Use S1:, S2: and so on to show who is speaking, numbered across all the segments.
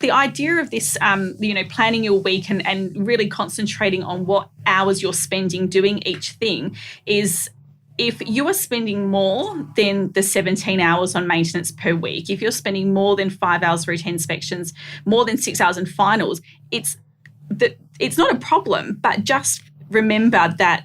S1: The idea of this, planning your week and really concentrating on what hours you're spending doing each thing is, if you are spending more than the 17 hours on maintenance per week, if you're spending more than 5 hours routine inspections, more than 6 hours in finals, it's not a problem, but just remember that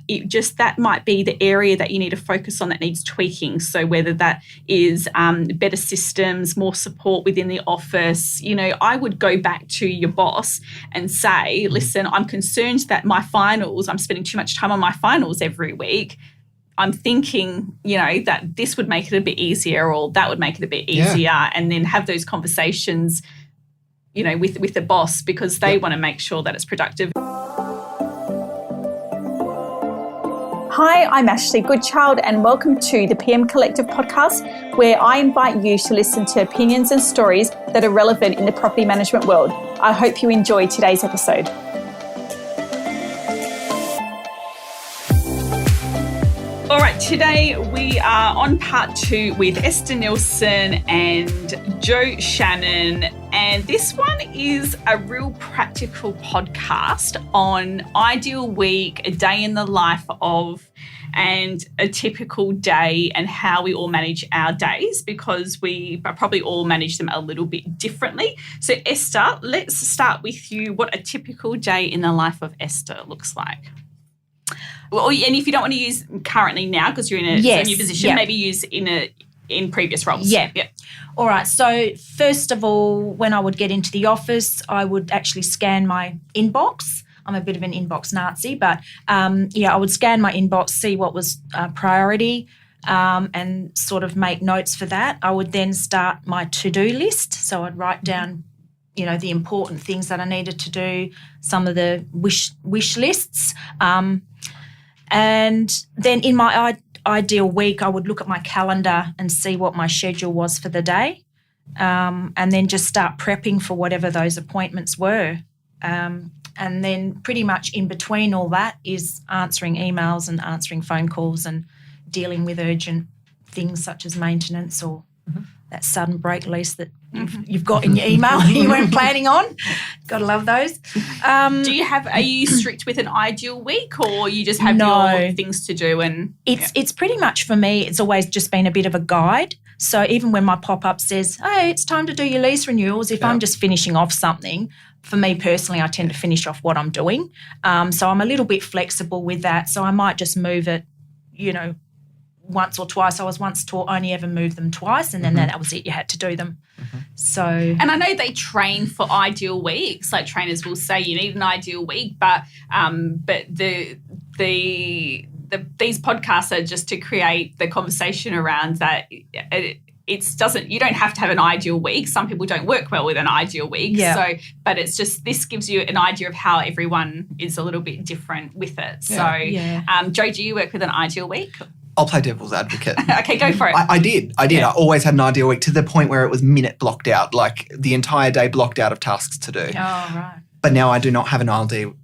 S1: that might be the area that you need to focus on that needs tweaking. So whether that is better systems, more support within the office, I would go back to your boss and say, listen, I'm concerned that my finals, I'm spending too much time on my finals every week. I'm thinking, that this would make it a bit easier or that would make it a bit easier, and then have those conversations, with the boss, because they want to make sure that it's productive.
S2: Hi, I'm Ashleigh Goodchild, and welcome to the PM Collective podcast, where I invite you to listen to opinions and stories that are relevant in the property management world. I hope you enjoy today's episode.
S1: All right, today we are on part 2 with Esther, Nilson and Shannon. And this one is a real practical podcast on ideal week, a day in the life of, and a typical day, and how we all manage our days, because we probably all manage them a little bit differently. So Esther, let's start with you. What a typical day in the life of Esther looks like. Well, and if you don't want to use currently now because you're in a new position, maybe use in previous roles.
S3: Yeah. All right. So first of all, when I would get into the office, I would actually scan my inbox. I'm a bit of an inbox Nazi, but I would scan my inbox, see what was priority, and sort of make notes for that. I would then start my to-do list. So I'd write down, the important things that I needed to do, some of the wish lists. And then in my ideal week, I would look at my calendar and see what my schedule was for the day, and then just start prepping for whatever those appointments were. And then pretty much in between all that is answering emails and answering phone calls and dealing with urgent things such as maintenance or that sudden break lease that you've got in your email you weren't planning on. Got to love those.
S1: Are you strict with an ideal week, or you just have your things to do? And
S3: it's pretty much, for me, it's always just been a bit of a guide. So even when my pop-up says, hey, it's time to do your lease renewals, if I'm just finishing off something, for me personally, I tend to finish off what I'm doing. So I'm a little bit flexible with that. So I might just move it, once or twice. I was once taught only ever move them twice, and then that was it. You had to do them. So,
S1: and I know they train for ideal weeks. Like trainers will say you need an ideal week, but these podcasts are just to create the conversation around that. You don't have to have an ideal week. Some people don't work well with an ideal week. Yeah. So, but it's just, this gives you an idea of how everyone is a little bit different with it. Yeah. So, Jo, do you work with an ideal week?
S4: I'll play devil's advocate.
S1: Okay, go for it.
S4: I did. Yeah. I always had an ideal week, to the point where it was minute blocked out, like the entire day blocked out of tasks to do.
S3: Oh, right.
S4: But now I do not have an ideal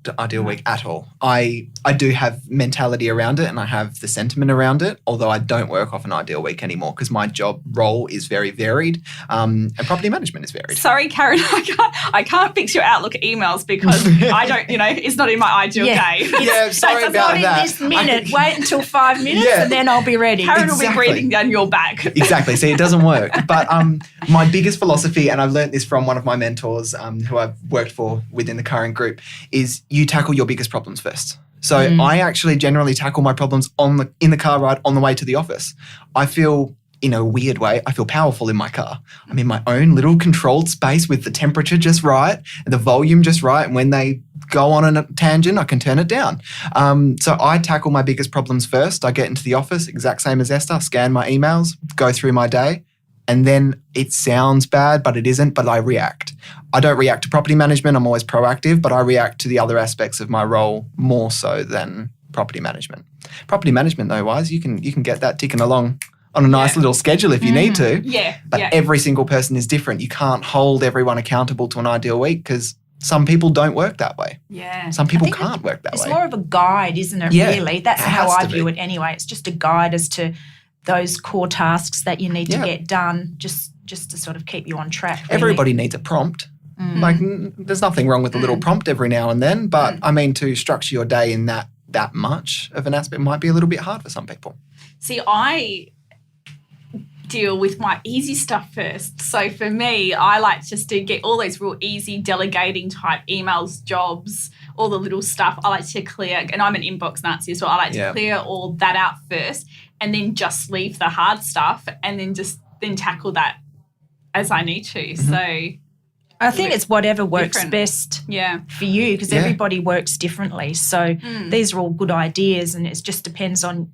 S4: week at all. I do have mentality around it, and I have the sentiment around it, although I don't work off an ideal week anymore because my job role is very varied, and property management is varied.
S1: Sorry, Karen, I can't fix your Outlook emails because I don't, it's not in my ideal day.
S4: Yeah, sorry about that.
S3: In this minute. Wait until 5 minutes and then I'll be ready.
S1: Karen will be breathing down your back.
S4: Exactly. See, it doesn't work. But my biggest philosophy, and I've learned this from one of my mentors who I've worked for within the current group, is you tackle your biggest problems first. So I actually generally tackle my problems in the car ride on the way to the office. I feel, in a weird way, I feel powerful in my car. I'm in my own little controlled space with the temperature just right and the volume just right. And when they go on a tangent, I can turn it down. So I tackle my biggest problems first. I get into the office, exact same as Esther, scan my emails, go through my day. And then it sounds bad, but it isn't, but I react. I don't react to property management. I'm always proactive, but I react to the other aspects of my role more so than property management. Property management, though, wise, you can get that ticking along on a nice little schedule if you need to.
S1: Yeah.
S4: But every single person is different. You can't hold everyone accountable to an ideal week because some people don't work that way.
S1: Yeah.
S4: Some people can't work that way.
S3: It's more of a guide, isn't it, really? That's how I view it anyway. It's just a guide as to those core tasks that you need to get done, just to sort of keep you on track. Really.
S4: Everybody needs a prompt. Like, there's nothing wrong with a little prompt every now and then, but I mean, to structure your day in that much of an aspect might be a little bit hard for some people.
S1: See, I deal with my easy stuff first. So for me, I like just to get all those real easy delegating type emails, jobs, all the little stuff. I like to clear, and I'm an inbox Nazi as well. I like to clear all that out first and then just leave the hard stuff and then tackle that as I need to. So
S3: I think it's whatever works best for you, because everybody works differently. So these are all good ideas, and it just depends on,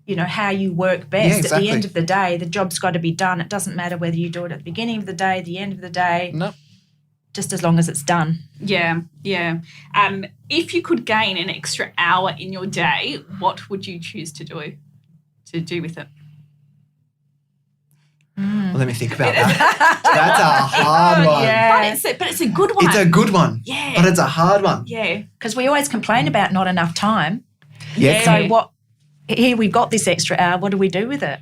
S3: how you work best.
S4: Yeah, exactly.
S3: At the end of the day, the job's got to be done. It doesn't matter whether you do it at the beginning of the day, the end of the day.
S4: No.
S3: Just as long as it's done.
S1: Yeah. If you could gain an extra hour in your day, what would you choose to do with it?
S4: Well, let me think about that. That's a hard one.
S3: Yeah.
S1: But it's a good one.
S4: It's a good one.
S1: Yeah.
S4: But it's a hard one.
S1: Yeah.
S3: Because we always complain about not enough time.
S4: Yeah.
S3: So here we've got this extra hour. What do we do with it?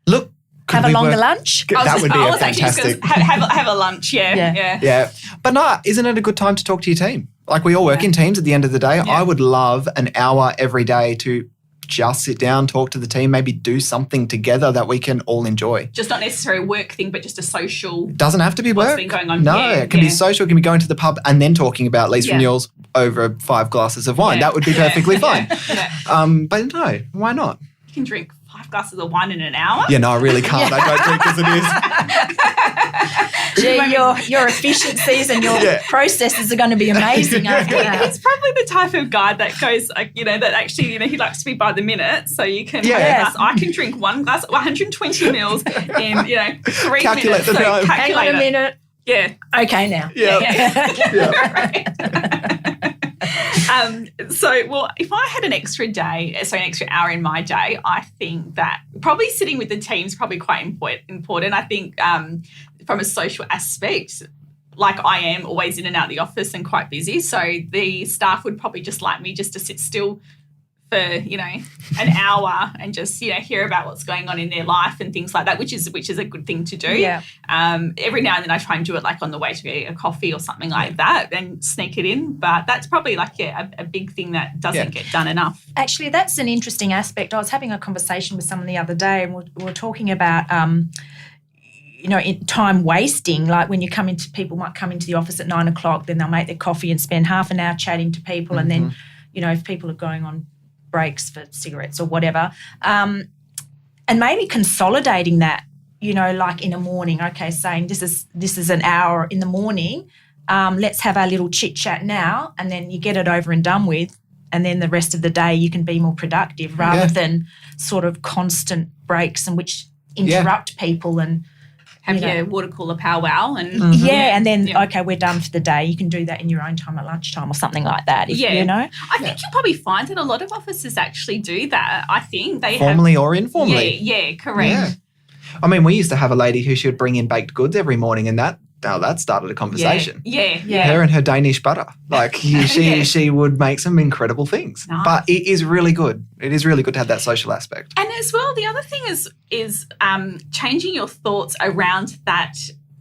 S4: Look.
S3: Have a longer lunch?
S4: That would be
S1: I was actually
S4: fantastic.
S1: just going to have a lunch,
S4: Yeah. But no, isn't it a good time to talk to your team? Like, we all work in teams at the end of the day. I would love an hour every day to just sit down, talk to the team, maybe do something together that we can all enjoy.
S1: Just not necessarily a work thing, but just a social.
S4: Doesn't have to be work.
S1: What's been going on.
S4: No, it can be social. It can be going to the pub and then talking about lease renewals over 5 glasses of wine. That would be perfectly fine. But no, why not?
S1: You can drink 5 glasses of wine in an hour.
S4: Yeah, no, I really can't. I don't drink as it is.
S3: Gee, your efficiencies and your processes are going to be amazing after that.
S1: He's probably the type of guy that goes, that actually, he likes to be by the minute. So you can, I can drink 1 glass, 120 mils in, 3
S4: Calculate
S1: minutes.
S4: the time.
S3: Hang on a minute.
S1: Yeah.
S3: Okay now.
S1: If I had an extra hour in my day, I think that probably sitting with the team is probably quite important. I think from a social aspect, like I am always in and out of the office and quite busy, so the staff would probably just like me just to sit still for, an hour and just, hear about what's going on in their life and things like that, which is a good thing to do.
S3: Yeah.
S1: Every now and then I try and do it like on the way to get a coffee or something like that and sneak it in. But that's probably like a big thing that doesn't get done enough.
S3: Actually, that's an interesting aspect. I was having a conversation with someone the other day, and we were talking about time wasting, like when people might come into the office at 9 o'clock, then they'll make their coffee and spend half an hour chatting to people. And then, if people are going on breaks for cigarettes or whatever, and maybe consolidating that, like in the morning, saying this is an hour in the morning, let's have our little chit chat now, and then you get it over and done with, and then the rest of the day you can be more productive rather than sort of constant breaks and which interrupt people and
S1: have your water cooler powwow and
S3: and then okay, we're done for the day. You can do that in your own time at lunchtime or something like that. I
S1: think you'll probably find that a lot of offices actually do that. I think they
S4: formally or informally.
S1: Yeah, correct.
S4: Yeah. I mean, we used to have a lady who she would bring in baked goods every morning, and that started a conversation.
S1: Yeah.
S4: Her and her Danish butter. Like she would make some incredible things.
S1: Nice.
S4: But it is really good. It is really good to have that social aspect.
S1: And as well, the other thing is changing your thoughts around that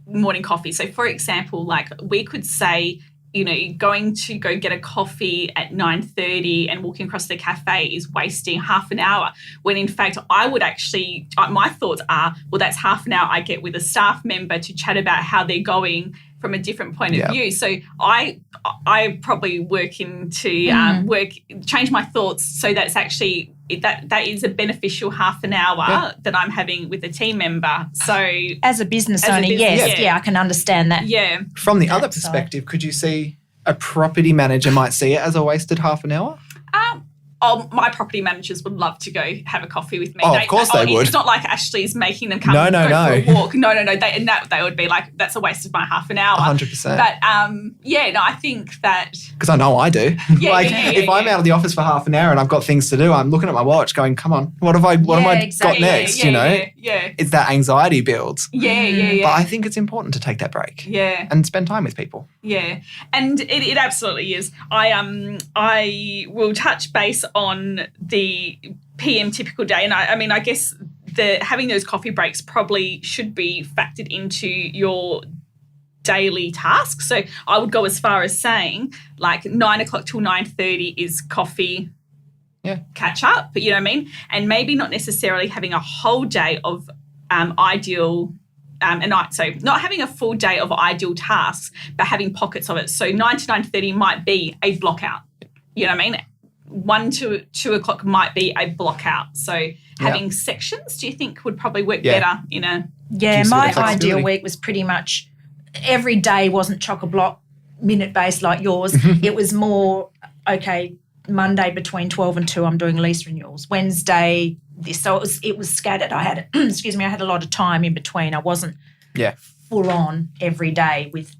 S1: morning coffee. So, for example, like we could say, going to go get a coffee at 9:30 and walking across the cafe is wasting half an hour, when in fact I would actually, my thoughts are, well, that's half an hour I get with a staff member to chat about how they're going from a different point of view. So I probably work change my thoughts so that's actually that is a beneficial half an hour that I'm having with a team member. So
S3: as a business owner, I can understand that.
S1: Yeah.
S4: From the other perspective, could you see a property manager might see it as a wasted half an hour?
S1: My property managers would love to go have a coffee with me.
S4: Oh, of course they would.
S1: It's not like Ashleigh's making them come
S4: go
S1: for a walk. No. They would be like, that's a waste of my half an hour.
S4: 100%.
S1: But, I think that...
S4: Because I know I do. If I'm out of the office for half an hour and I've got things to do, I'm looking at my watch going, come on, what have I got next,
S1: Yeah.
S4: It's that anxiety builds.
S1: Yeah.
S4: But I think it's important to take that break.
S1: Yeah.
S4: And spend time with people.
S1: Yeah. And it absolutely is. I will touch base on the PM typical day. And I guess having those coffee breaks probably should be factored into your daily tasks. So I would go as far as saying like 9 o'clock till 9:30 is coffee, catch up, you know what I mean? And maybe not necessarily having a whole day of ideal so not having a full day of ideal tasks, but having pockets of it. So 9 to 9:30 might be a block out. You know what I mean? 1 to 2 o'clock might be a block out. So having sections, do you think would probably work better in a...
S3: Yeah, my ideal week was pretty much every day wasn't chock-a-block minute-based like yours. It was more, okay, Monday between 12 and 2 I'm doing lease renewals. Wednesday this. So it was scattered. I had I had a lot of time in between. I wasn't full on every day with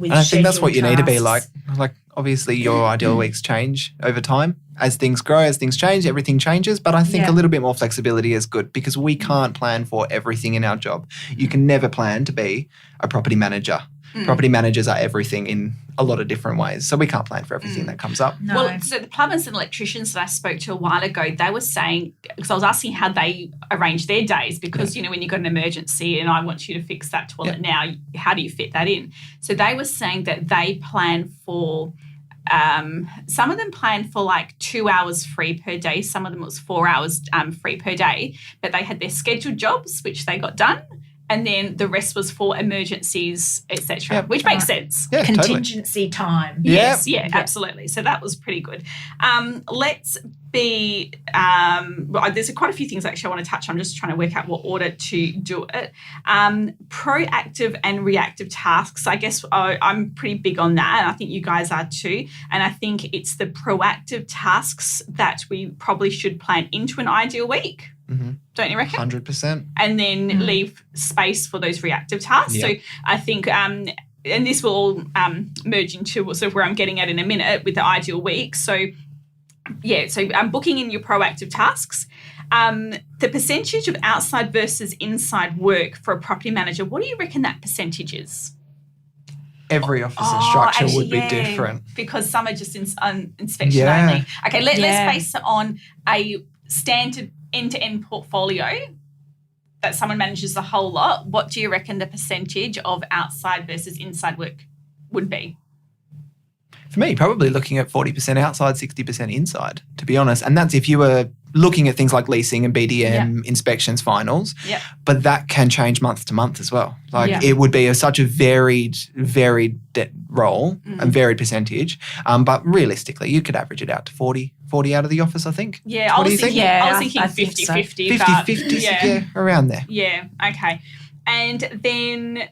S4: and I think that's what you need to be
S3: tasks.
S4: like obviously your ideal weeks change over time. As things grow, as things change, everything changes. But I think a little bit more flexibility is good because we can't plan for everything in our job. You can never plan to be a property manager. Property managers are everything in a lot of different ways. So we can't plan for everything that comes up.
S3: No.
S1: Well, so the plumbers and electricians that I spoke to a while ago, they were saying, because I was asking how they arrange their days because, you know, when you've got an emergency and I want you to fix that toilet now, how do you fit that in? So they were saying that they plan for, some of them plan for like 2 hours free per day. Some of them was 4 hours free per day, but they had their scheduled jobs, which they got done. And then the rest was for emergencies, etc., which makes sense.
S4: Yeah,
S3: contingency time.
S1: Yes, absolutely. So that was pretty good. Let's be there's quite a few things actually I want to touch on. I'm just trying to work out what order to do it. Proactive and reactive tasks. I guess I'm pretty big on that, and I think you guys are too. And I think it's the proactive tasks that we probably should plan into an ideal week. Don't you reckon?
S4: 100%.
S1: And then leave space for those reactive tasks. So I think, and this will all merge into sort of where I'm getting at in a minute with the ideal week. So, I'm booking in your proactive tasks. The percentage of outside versus inside work for a property manager, what do you reckon that percentage is?
S4: Every office and structure would be different.
S1: Because some are just inspection only. Okay, let's base it on a standard end-to-end portfolio that someone manages the whole lot. What do you reckon the percentage of outside versus inside work would be?
S4: For me, probably looking at 40% outside, 60% inside, to be honest. And that's if you were looking at things like leasing and BDM, inspections, finals.
S1: Yeah.
S4: But that can change month to month as well. Like it would be such a varied role and varied percentage. But realistically, you could average it out to 40 out of the office, I think.
S1: Yeah, I was thinking 50-50.
S4: 50-50, around there.
S1: Yeah, okay. And then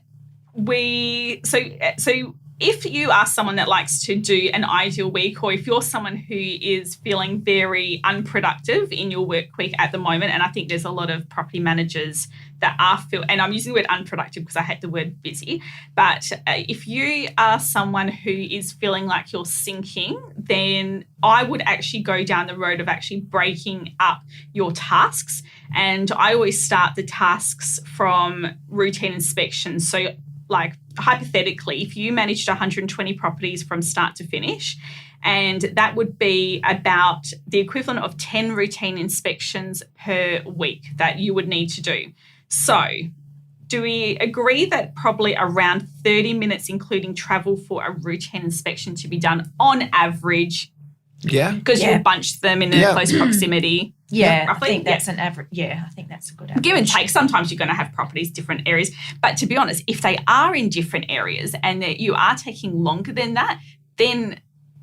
S1: so if you are someone that likes to do an ideal week, or if you're someone who is feeling very unproductive in your work week at the moment, and I think there's a lot of property managers that are and I'm using the word unproductive because I hate the word busy, but if you are someone who is feeling like you're sinking, then I would actually go down the road of actually breaking up your tasks. And I always start the tasks from routine inspections. So like hypothetically, if you managed 120 properties from start to finish, and that would be about the equivalent of 10 routine inspections per week that you would need to do. So do we agree that probably around 30 minutes, including travel, for a routine inspection to be done on average?
S4: Yeah.
S1: Because you'll bunch them in a close proximity.
S3: Yeah,
S1: roughly.
S3: I think that's an average. Yeah, I think that's a good average.
S1: Give and take. Sometimes you're going to have properties different areas. But to be honest, if they are in different areas and that you are taking longer than that, then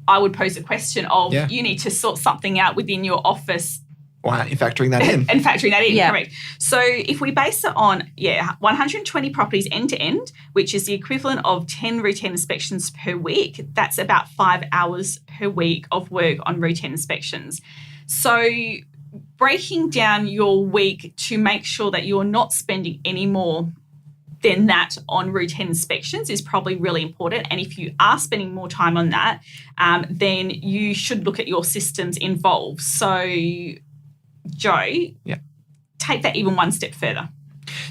S1: I would pose a question of you need to sort something out within your office.
S4: Why aren't you factoring that in?
S1: And factoring that in, correct. So if we base it on, 120 properties end to end, which is the equivalent of 10 routine inspections per week, that's about 5 hours per week of work on routine inspections. So breaking down your week to make sure that you're not spending any more than that on routine inspections is probably really important. And if you are spending more time on that, then you should look at your systems involved. So, Joe, take that even one step further.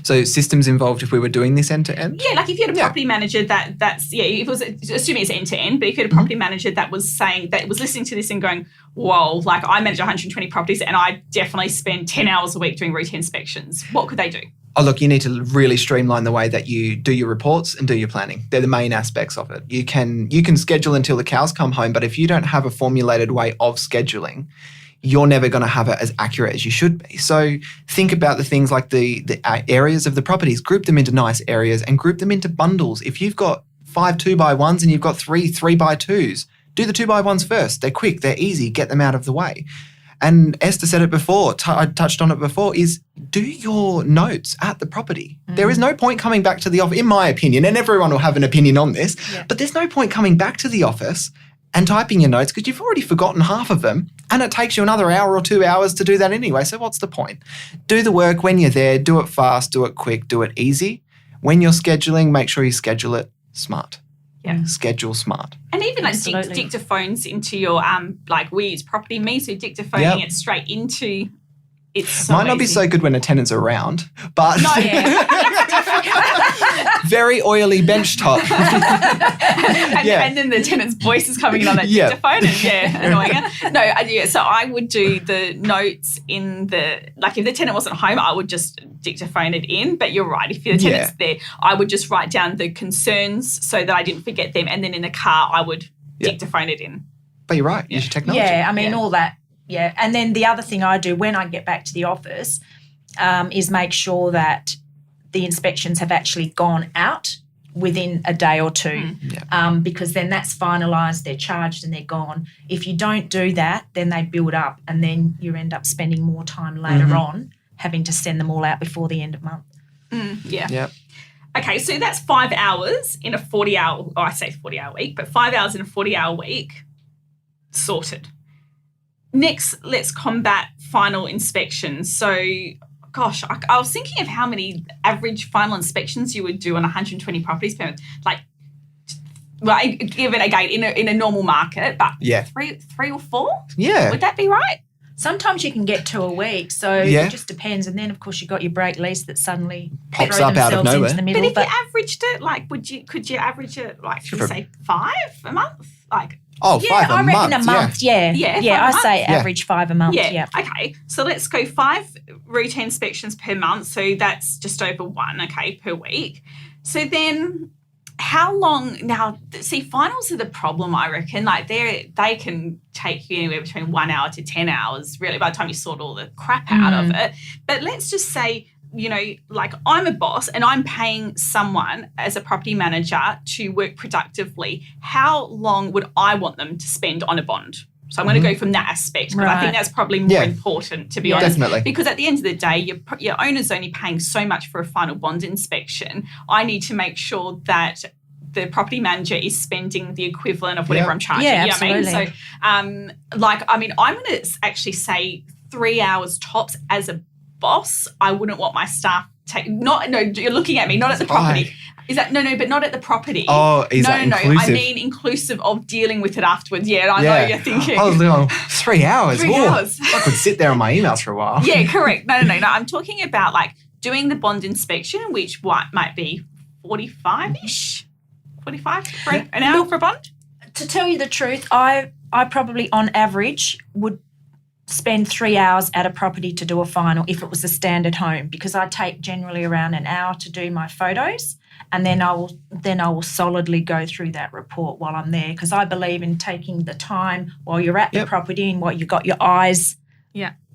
S4: So systems involved if we were doing this end to end?
S1: Yeah, like if you had a property manager if it was, assuming it's end to end, but if you had a property manager that was saying, that was listening to this and going, whoa, like I manage 120 properties and I definitely spend 10 hours a week doing routine inspections, what could they do?
S4: Oh, look, you need to really streamline the way that you do your reports and do your planning. They're the main aspects of it. You can schedule until the cows come home, but if you don't have a formulated way of scheduling, you're never going to have it as accurate as you should be. So think about the things like the areas of the properties, group them into nice areas and group them into bundles. If you've got 5 2x1s and you've got 3 3x2s, do the 2x1s first. They're quick, they're easy, get them out of the way. And Esther said it before, I touched on it before, is do your notes at the property. There is no point coming back to the office, in my opinion, and everyone will have an opinion on this, but there's no point coming back to the office and typing your notes because you've already forgotten half of them and it takes you another hour or 2 hours to do that anyway. So what's the point? Do the work when you're there, do it fast, do it quick, do it easy. When you're scheduling, make sure you schedule it smart.
S1: Yeah.
S4: Schedule smart.
S1: And even like dictaphones into your, like we use Property Me, so dictaphoning it straight into it's so
S4: Might not be
S1: easy.
S4: so good when a tenant's around, but
S1: No,
S4: very oily bench top.
S1: and then the tenant's voice is coming in on that dictaphone and annoying her. No, so I would do the notes in the, like if the tenant wasn't home, I would just dictaphone it in. But you're right, if the tenant's there, I would just write down the concerns so that I didn't forget them. And then in the car, I would dictaphone it in.
S4: But you're right, use your technology.
S3: Yeah, I mean, all that. Yeah. And then the other thing I do when I get back to the office is make sure that the inspections have actually gone out within a day or two because then that's finalised, they're charged and they're gone. If you don't do that, then they build up and then you end up spending more time later on having to send them all out before the end of month.
S4: Yep.
S1: Okay, so that's 5 hours in a 40-hour, I say 40-hour week, but 5 hours in a 40-hour week, sorted. Next, let's combat final inspections. So, gosh, I was thinking of how many average final inspections you would do on 120 properties per month. Like, well, given again in a normal market, but three or four.
S4: Yeah,
S1: would that be right?
S3: Sometimes you can get to a week, so it just depends. And then, of course, you've got your break lease that suddenly
S4: pops
S3: throw
S4: up out of
S3: themselves
S4: nowhere.
S3: into the middle.
S1: But if you averaged it, like, could you average it, like, should you say 5 a month? Like,
S4: 5 a month.
S3: I reckon a month, yeah. I say average 5 a month, yeah.
S1: Okay, so let's go 5 routine inspections per month. So that's just over 1, per week. So then how long, now, see, finals are the problem, I reckon. Like, they can take you anywhere between 1 hour to 10 hours, really, by the time you sort all the crap out of it. But let's just say, you know, like I'm a boss and I'm paying someone as a property manager to work productively. How long would I want them to spend on a bond? So I'm going to go from that aspect because I think that's probably more important, to be honest.
S4: Definitely.
S1: Because at the end of the day, your owner's only paying so much for a final bond inspection. I need to make sure that the property manager is spending the equivalent of whatever I'm charging.
S3: Yeah,
S1: you know
S3: absolutely.
S1: what I mean? So, I'm going to actually say 3 hours tops as a boss. I wouldn't want my staff you're looking at me, not at the property. Is that but not at the property.
S4: Oh, is that inclusive?
S1: I mean inclusive of dealing with it afterwards. Yeah, I know you're thinking.
S4: I was like, 3 hours.
S1: 3 hours.
S4: I could sit there on my emails for a while.
S1: Yeah, correct. No. I'm talking about like doing the bond inspection, which might be 45-ish. 45 for an hour for a bond.
S3: To tell you the truth, I probably on average would spend 3 hours at a property to do a final if it was a standard home, because I take generally around an hour to do my photos, and then I will solidly go through that report while I'm there, because I believe in taking the time while you're at the property and what you've got your eyes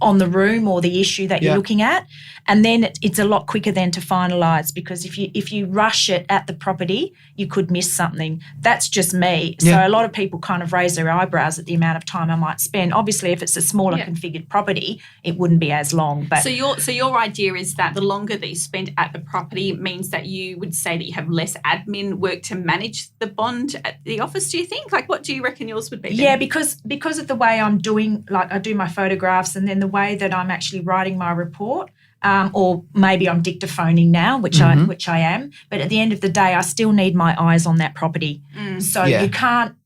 S3: on the room or the issue that you're looking at, and then it's a lot quicker then to finalise, because if you rush it at the property, you could miss something. That's just me. So a lot of people kind of raise their eyebrows at the amount of time I might spend. Obviously, if it's a smaller configured property, it wouldn't be as long. But
S1: so your idea is that the longer that you spend at the property means that you would say that you have less admin work to manage the bond at the office, do you think? Like, what do you reckon yours would be then?
S3: Yeah, because of the way I'm doing, like I do my photographs and then the way that I'm actually writing my report, or maybe I'm dictaphoning now, which I am. But at the end of the day, I still need my eyes on that property. So you can't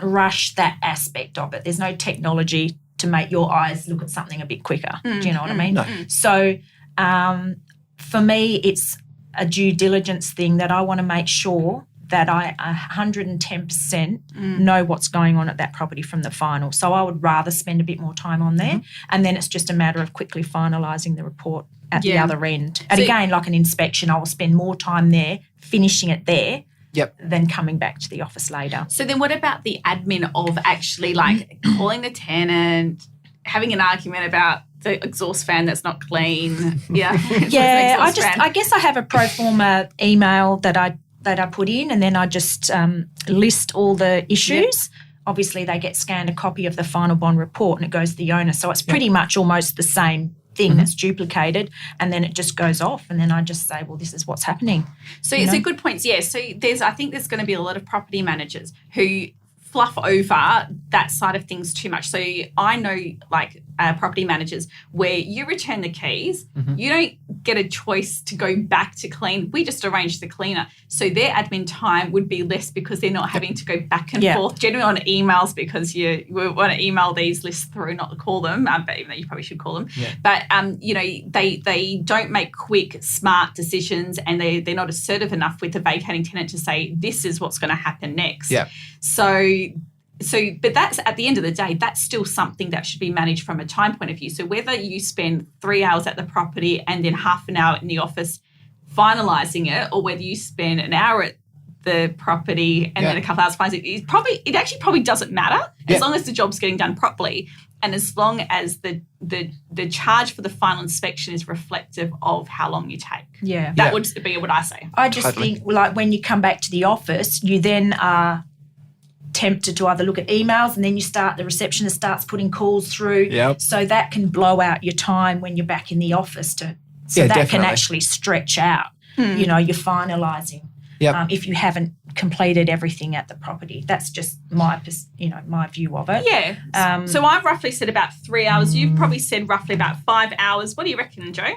S3: rush that aspect of it. There's no technology to make your eyes look at something a bit quicker. Do you know what I mean?
S4: No.
S3: So for me, it's a due diligence thing that I want to make sure that I 110% know what's going on at that property from the final. So I would rather spend a bit more time on there, and then it's just a matter of quickly finalising the report at the other end. And again, like an inspection, I will spend more time there, finishing it there, than coming back to the office later.
S1: So then what about the admin of actually like calling the tenant, having an argument about the exhaust fan that's not clean?
S3: I guess I have a pro forma email that I put in, and then I just list all the issues. Obviously, they get scanned a copy of the final bond report and it goes to the owner. So it's pretty much almost the same thing that's duplicated, and then it just goes off, and then I just say, well, this is what's happening.
S1: So it's a good point. Yeah. So I think there's going to be a lot of property managers who fluff over that side of things too much. So I know like property managers where you return the keys, you don't get a choice to go back to clean. We just arrange the cleaner. So their admin time would be less because they're not having to go back and forth, generally on emails, because you want to email these lists through, not to call them, but even though you probably should call them. Yeah. But, they don't make quick, smart decisions, and they're not assertive enough with the vacating tenant to say, this is what's going to happen next. Yeah. But that's, at the end of the day, that's still something that should be managed from a time point of view. So whether you spend 3 hours at the property and then half an hour in the office finalising it, or whether you spend an hour at the property and then a couple hours finalising it, it actually probably doesn't matter as long as the job's getting done properly, and as long as the charge for the final inspection is reflective of how long you take. Yeah. That would be what I say.
S3: I just think, like, when you come back to the office, you then are tempted to either look at emails, and then the receptionist starts putting calls through. Yep. So that can blow out your time when you're back in the office. That definitely can actually stretch out, you're finalising. Yep. If you haven't completed everything at the property. That's just my view of it.
S1: Yeah. So I've roughly said about 3 hours. You've probably said roughly about 5 hours. What do you reckon, Joe?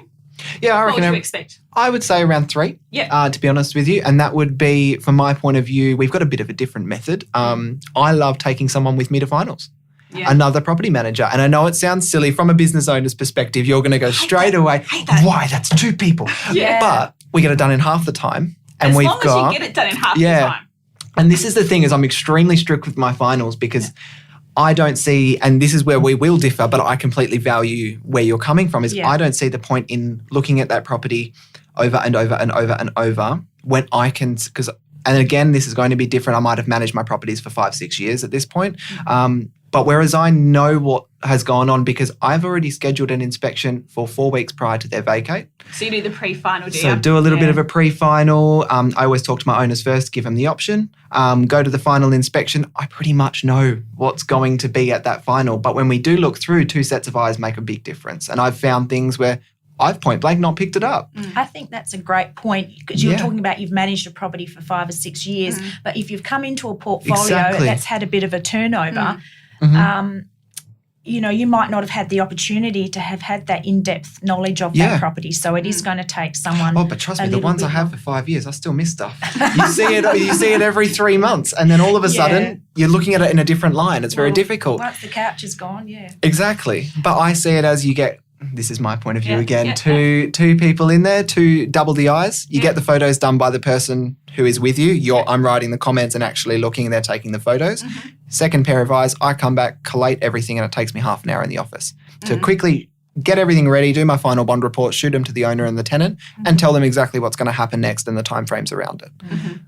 S4: Yeah, I reckon.
S1: What would you expect?
S4: I would say around 3, to be honest with you. And that would be, from my point of view, we've got a bit of a different method. I love taking someone with me to finals. Yeah. Another property manager. And I know it sounds silly from a business owner's perspective. You're going to go straight away, why? That's 2 people. Yeah. But we get it done in half the time. And
S1: as long as you get it done in half the time.
S4: And this is the thing, is I'm extremely strict with my finals, because I don't see, and this is where we will differ, but I completely value where you're coming from, is I don't see the point in looking at that property over and over and over and over when I can, and again, this is going to be different. I might have managed my properties for 5-6 years at this point. But whereas I know what has gone on, because I've already scheduled an inspection for 4 weeks prior to their vacate.
S1: So you do the pre-final, do you?
S4: So do a little bit of a pre-final. I always talk to my owners first, give them the option. Go to the final inspection. I pretty much know what's going to be at that final. But when we do look through, 2 sets of eyes make a big difference. And I've found things where I've point blank not picked it up.
S3: I think that's a great point, because you're talking about you've managed a property for 5 or 6 years, but if you've come into a portfolio that's had a bit of a turnover, you might not have had the opportunity to have had that in-depth knowledge of that property. So it is going to take someone.
S4: Oh, but trust me, the ones I have for 5 years, I still miss stuff. You see it every 3 months, and then all of a sudden you're looking at it in a different line. It's very difficult.
S3: Once the couch is gone,
S4: Exactly. But I see it as you get. This is my point of view again. Two people in there, double the eyes. You get the photos done by the person who is with you. I'm writing the comments and actually looking, and they're taking the photos. Second pair of eyes, I come back, collate everything, and it takes me half an hour in the office to quickly get everything ready, do my final bond report, shoot them to the owner and the tenant, and tell them exactly what's going to happen next and the timeframes around it.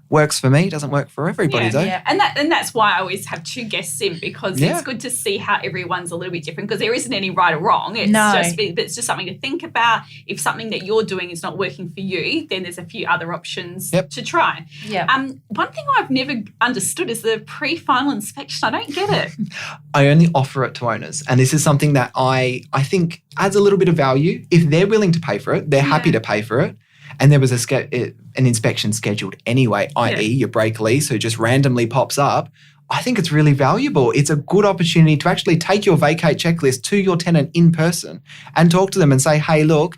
S4: Works for me, doesn't work for everybody though.
S1: Yeah, and that's why I always have 2 guests in, because it's good to see how everyone's a little bit different, because there isn't any right or wrong. It's just something to think about. If something that you're doing is not working for you, then there's a few other options to try. One thing I've never understood is the pre-final inspection. I don't get it.
S4: I only offer it to owners, and this is something that I think adds a little bit of value. If they're willing to pay for it, they're happy to pay for it. And there was an inspection scheduled anyway, i.e. your break lease, who just randomly pops up. I think it's really valuable. It's a good opportunity to actually take your vacate checklist to your tenant in person and talk to them and say, hey, look,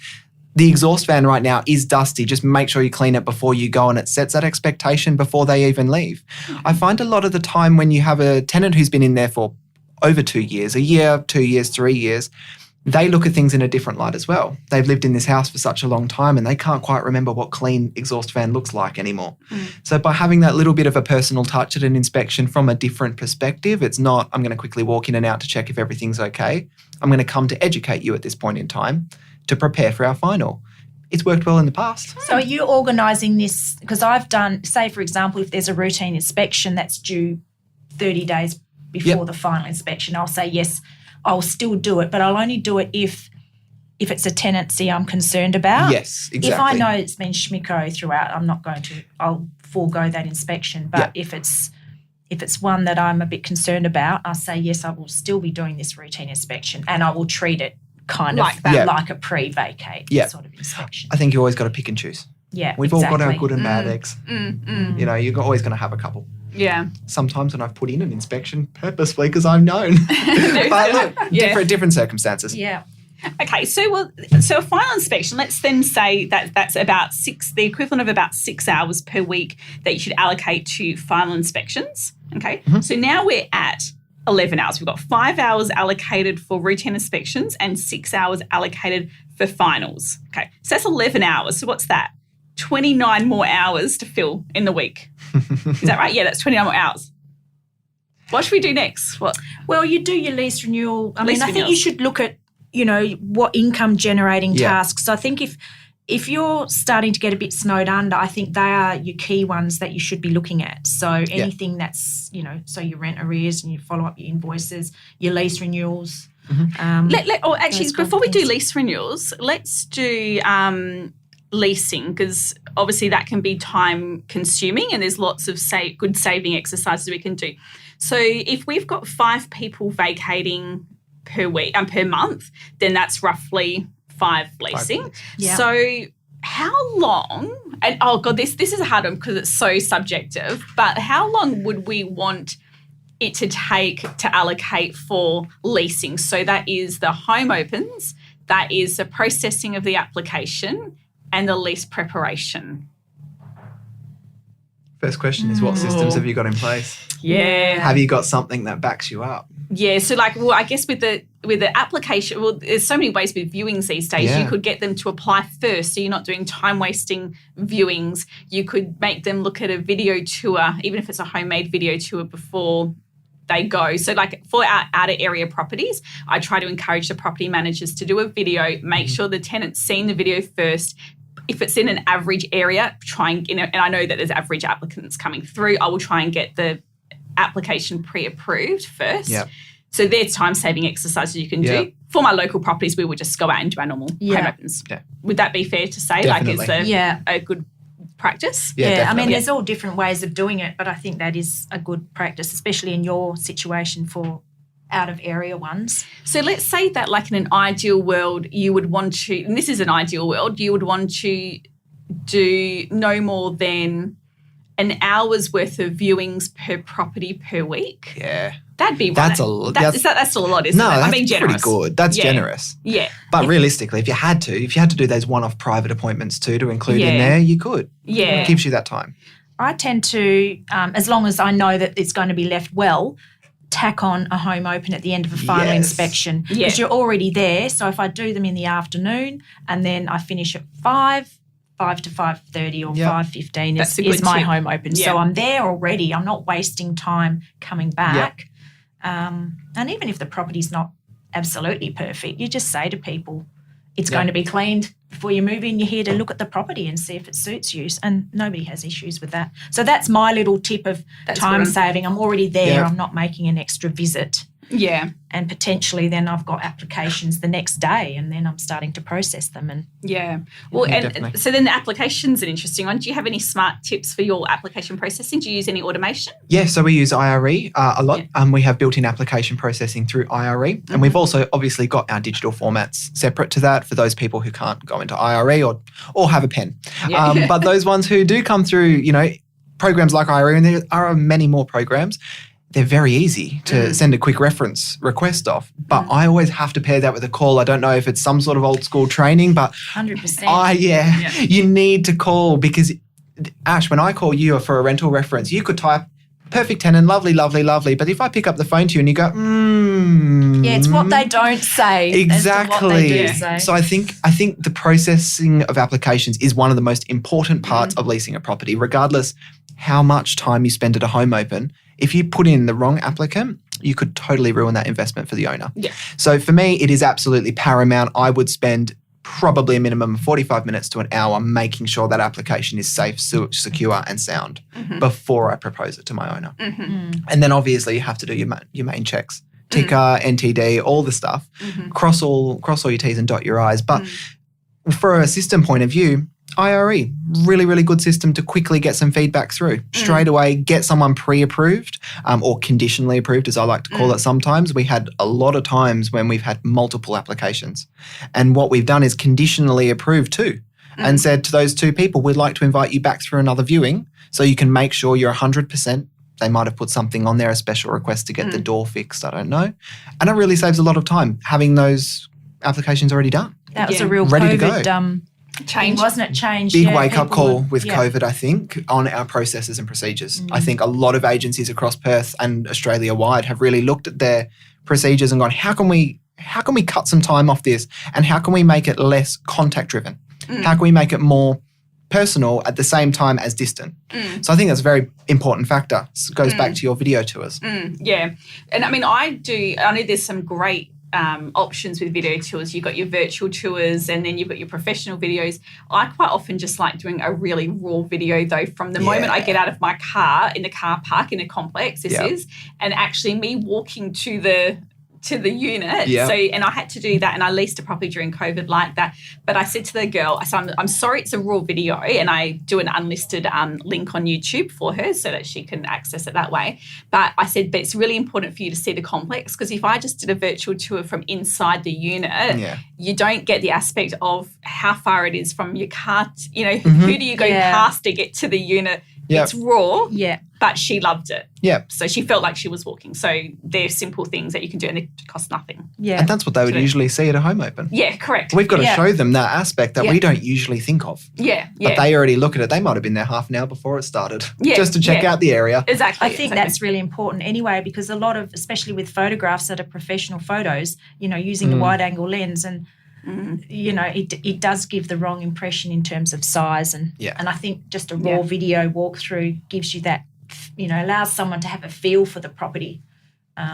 S4: the exhaust fan right now is dusty. Just make sure you clean it before you go, and it sets that expectation before they even leave. I find a lot of the time when you have a tenant who's been in there for over 2 years, a year, 2 years, 3 years, they look at things in a different light as well. They've lived in this house for such a long time and they can't quite remember what clean exhaust fan looks like anymore. So by having that little bit of a personal touch at an inspection from a different perspective, it's not, I'm going to quickly walk in and out to check if everything's okay. I'm going to come to educate you at this point in time to prepare for our final. It's worked well in the past.
S3: So are you organising this? Because I've done, say, for example, if there's a routine inspection that's due 30 days before the final inspection, I'll say, yes, I'll still do it, but I'll only do it if it's a tenancy I'm concerned about.
S4: Yes, exactly.
S3: If I know it's been schmicko throughout, I'm not going to, I'll forego that inspection. But if it's one that I'm a bit concerned about, I'll say, yes, I will still be doing this routine inspection and I will treat it kind of like a pre-vacate sort of inspection.
S4: I think you always got to pick and choose.
S3: Yeah,
S4: We've all got our good and bad eggs. You know, you're always going to have a couple.
S1: Yeah.
S4: Sometimes when I've put in an inspection purposefully because I've known. But look, different circumstances.
S3: Yeah.
S1: Okay, so a final inspection, let's then say that that's about the equivalent of about 6 hours per week that you should allocate to final inspections. Okay, so now we're at 11 hours. We've got 5 hours allocated for routine inspections and 6 hours allocated for finals. Okay, so that's 11 hours. So what's that? 29 more hours to fill in the week. Is that right? Yeah, that's 29 more hours. What should we do next?
S3: Well, you do your lease renewal. I think you should look at, you know, what income generating tasks. So I think if you're starting to get a bit snowed under, I think they are your key ones that you should be looking at. So anything that's, you know, so your rent arrears and you follow up your invoices, your lease renewals.
S1: Before we do lease renewals, let's do leasing, because obviously that can be time consuming and there's lots of good saving exercises we can do. So if we've got 5 people vacating per week per month, then that's roughly 5 leasing. So how long, and oh God, this is a hard one because it's so subjective, but how long would we want it to take to allocate for leasing? So that is the home opens, that is the processing of the application and the lease preparation.
S4: First question is, what systems have you got in place?
S1: Yeah.
S4: Have you got something that backs you up?
S1: Yeah, so I guess with the application, there's so many ways with viewings these days. You could get them to apply first, so you're not doing time-wasting viewings. You could make them look at a video tour, even if it's a homemade video tour, before they go. So for our outer area properties, I try to encourage the property managers to do a video, make sure the tenant's seen the video first. If it's in an average area, and I know that there's average applicants coming through, I will try and get the application pre-approved first. Yep. So there's time-saving exercises you can do. For my local properties, we would just go out and do our normal home opens. Yeah. Would that be fair to say?
S4: Definitely.
S1: Like it's a good practice?
S3: Yeah, I mean, there's all different ways of doing it, but I think that is a good practice, especially in your situation for out-of-area ones.
S1: So let's say that like in an ideal world, you would want to, and this is an ideal world, you would want to do no more than an hour's worth of viewings per property per week.
S4: Yeah.
S1: That'd be
S4: that's
S1: that's still a lot, isn't it?
S4: That's
S1: I mean, generous.
S4: Pretty good. That's generous.
S1: Yeah.
S4: But realistically, if you had to do those one-off private appointments too to include in there, you could.
S1: Yeah.
S4: It gives you that time.
S3: I tend to, as long as I know that it's going to be left well, tack on a home open at the end of a final inspection because you're already there. So if I do them in the afternoon and then I finish at 5 to 5:30 or 5:15 is my home open. So I'm there already. I'm not wasting time coming back. And even if the property's not absolutely perfect, you just say to people, it's going to be cleaned before you move in. You're here to look at the property and see if it suits you. And nobody has issues with that. So that's my little tip of time saving. I'm already there. I'm not making an extra visit.
S1: Yeah.
S3: And potentially then I've got applications the next day and then I'm starting to process them. And
S1: well, and so then the application's an interesting one. Do you have any smart tips for your application processing? Do you use any automation?
S4: Yeah, so we use IRE a lot. We have built-in application processing through IRE. And we've also obviously got our digital formats separate to that for those people who can't go into IRE or have a pen. But those ones who do come through, programs like IRE, and there are many more programs, they're very easy to send a quick reference request off. But I always have to pair that with a call. I don't know if it's some sort of old school training, but
S3: 100%.
S4: You need to call because, Ash, when I call you for a rental reference, you could type perfect tenant, lovely, lovely, lovely. But if I pick up the phone to you and you go,
S3: Yeah, it's what they don't say.
S4: Exactly.
S3: As to what they do say.
S4: So I think the processing of applications is one of the most important parts of leasing a property, regardless how much time you spend at a home open. If you put in the wrong applicant, you could totally ruin that investment for the owner.
S1: Yeah.
S4: So for me, it is absolutely paramount. I would spend probably a minimum of 45 minutes to an hour making sure that application is safe, secure and sound before I propose it to my owner. And then obviously you have to do your main checks. Ticker, NTD, all the stuff. Cross all your T's and dot your I's. But for a system point of view, IRE, really, really good system to quickly get some feedback through. Straight away, get someone pre-approved or conditionally approved, as I like to call it sometimes. We had a lot of times when we've had multiple applications. And what we've done is conditionally approved two and said to those two people, we'd like to invite you back through another viewing so you can make sure you're 100%. They might have put something on there, a special request to get the door fixed. I don't know. And it really saves a lot of time having those applications already done.
S3: That was a real
S4: ready
S3: COVID
S4: to go.
S3: change, wasn't it? Change.
S4: Big wake-up call with
S3: yeah.
S4: COVID, I think, on our processes and procedures. I think a lot of agencies across Perth and Australia-wide have really looked at their procedures and gone, how can we cut some time off this and how can we make it less contact-driven? How can we make it more personal at the same time as distant? So I think that's a very important factor. It goes back to your video tours.
S1: Yeah. And I mean, I know there's some great options with video tours. You've got your virtual tours and then you've got your professional videos. I quite often just like doing a really raw video though from the moment I get out of my car in the car park in a complex, and actually me walking to the unit. So, and I had to do that and I leased a property during COVID like that. But I said to the girl, I'm sorry it's a raw video, and I do an unlisted link on YouTube for her so that she can access it that way. But I said, but it's really important for you to see the complex, because if I just did a virtual tour from inside the unit, you don't get the aspect of how far it is from your car. Who do you go past to get to the unit? It's raw, but she loved it. So she felt like she was walking. So they're simple things that you can do and they cost nothing.
S4: And that's what they would usually see at a home open.
S1: Correct.
S4: We've got to show them that aspect that we don't usually think of. But they already look at it. They might have been there half an hour before it started just to check out the area.
S1: Exactly.
S3: I think that's really important anyway, because a lot of, especially with photographs that are professional photos, using the wide angle lens and it does give the wrong impression in terms of size and I think just a raw video walkthrough gives you that, allows someone to have a feel for the property.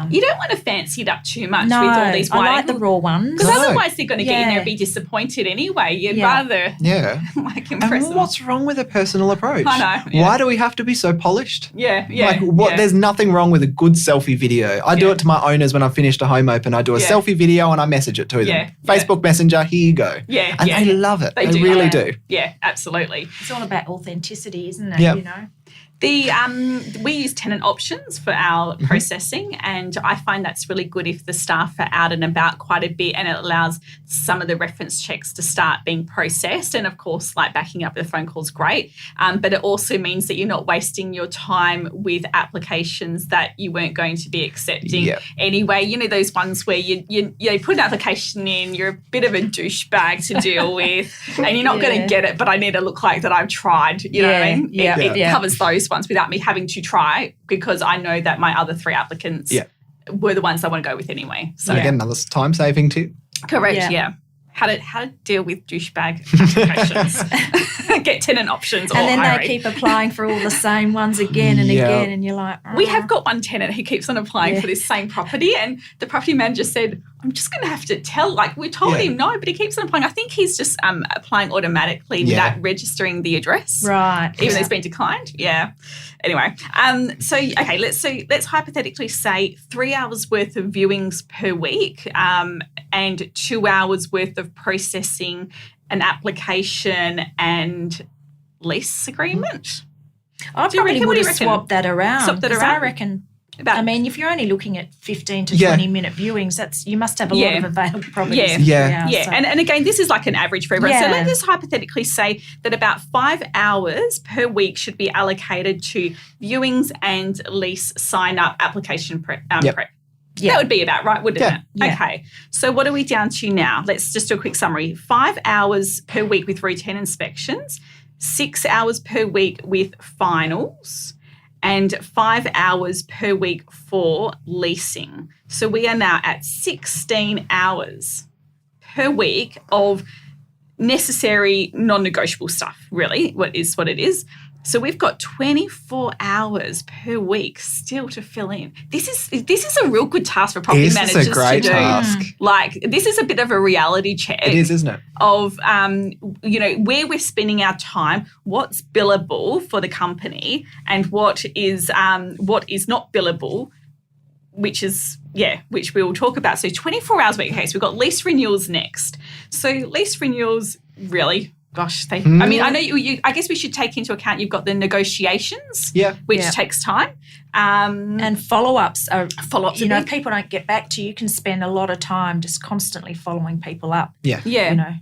S1: You don't want to fancy it up too much with all these wide
S3: I like the raw ones.
S1: Because otherwise they're going to get in there and be disappointed anyway. You'd rather impress them.
S4: And what's wrong with a personal approach?
S1: I know.
S4: Why do we have to be so polished?
S1: There's
S4: There's nothing wrong with a good selfie video. I do it to my owners when I've finished a home open. I do a selfie video and I message it to them. Facebook Messenger, here you go. And they love it. They really do.
S1: Yeah, absolutely.
S3: It's all about authenticity, isn't it?
S1: We use tenant options for our processing, and I find that's really good if the staff are out and about quite a bit, and it allows some of the reference checks to start being processed. And of course, like backing up the phone call is great, but it also means that you're not wasting your time with applications that you weren't going to be accepting anyway. Those ones where you put an application in, you're a bit of a douchebag to deal with, and you're not going to get it, but I need to look like that I've tried. You know what I mean? It covers those ones without me having to try, because I know that my other three applicants were the ones I want to go with anyway. So
S4: again, another time saving too.
S1: Correct. How to deal with douchebag applications. Get tenant options.
S3: And then they keep applying for all the same ones again and again, and you're like,
S1: We have got one tenant who keeps on applying for this same property, and the property manager said, I'm just going to have to tell, we told him no, but he keeps on applying. I think he's just applying automatically without registering the address.
S3: Right.
S1: Even though it's been declined. Anyway, let's hypothetically say 3 hours worth of viewings per week and 2 hours worth of processing an application and lease agreement.
S3: I probably would have swapped that around.
S1: Swap that around?
S3: I reckon. If you're only looking at 15 to 20-minute viewings, you must have a lot of available properties. And again, this is like an average for everyone. So let's just hypothetically say that about 5 hours per week should be allocated to viewings and lease sign-up application prep. That would be about right, wouldn't it? Yeah.
S1: Okay. So what are we down to now? Let's just do a quick summary. 5 hours per week with routine inspections, 6 hours per week with finals, and 5 hours per week for leasing. So we are now at 16 hours per week of necessary, non-negotiable stuff, really, what it is. So we've got 24 hours per week still to fill in. This is a real good task for property managers
S4: This is a great
S1: to do.
S4: task.
S1: Like, this is a bit of a reality check.
S4: It is, isn't it?
S1: Of, where we're spending our time, what's billable for the company and what is not billable, which we will talk about. So 24 hours a week. Okay, so we've got lease renewals next. So lease renewals, really, gosh, I mean, I know I guess we should take into account you've got the negotiations, which takes time.
S3: And follow-ups are
S1: follow-ups.
S3: You know, if people don't get back to you, you can spend a lot of time just constantly following people up.
S1: Yeah.
S3: You know.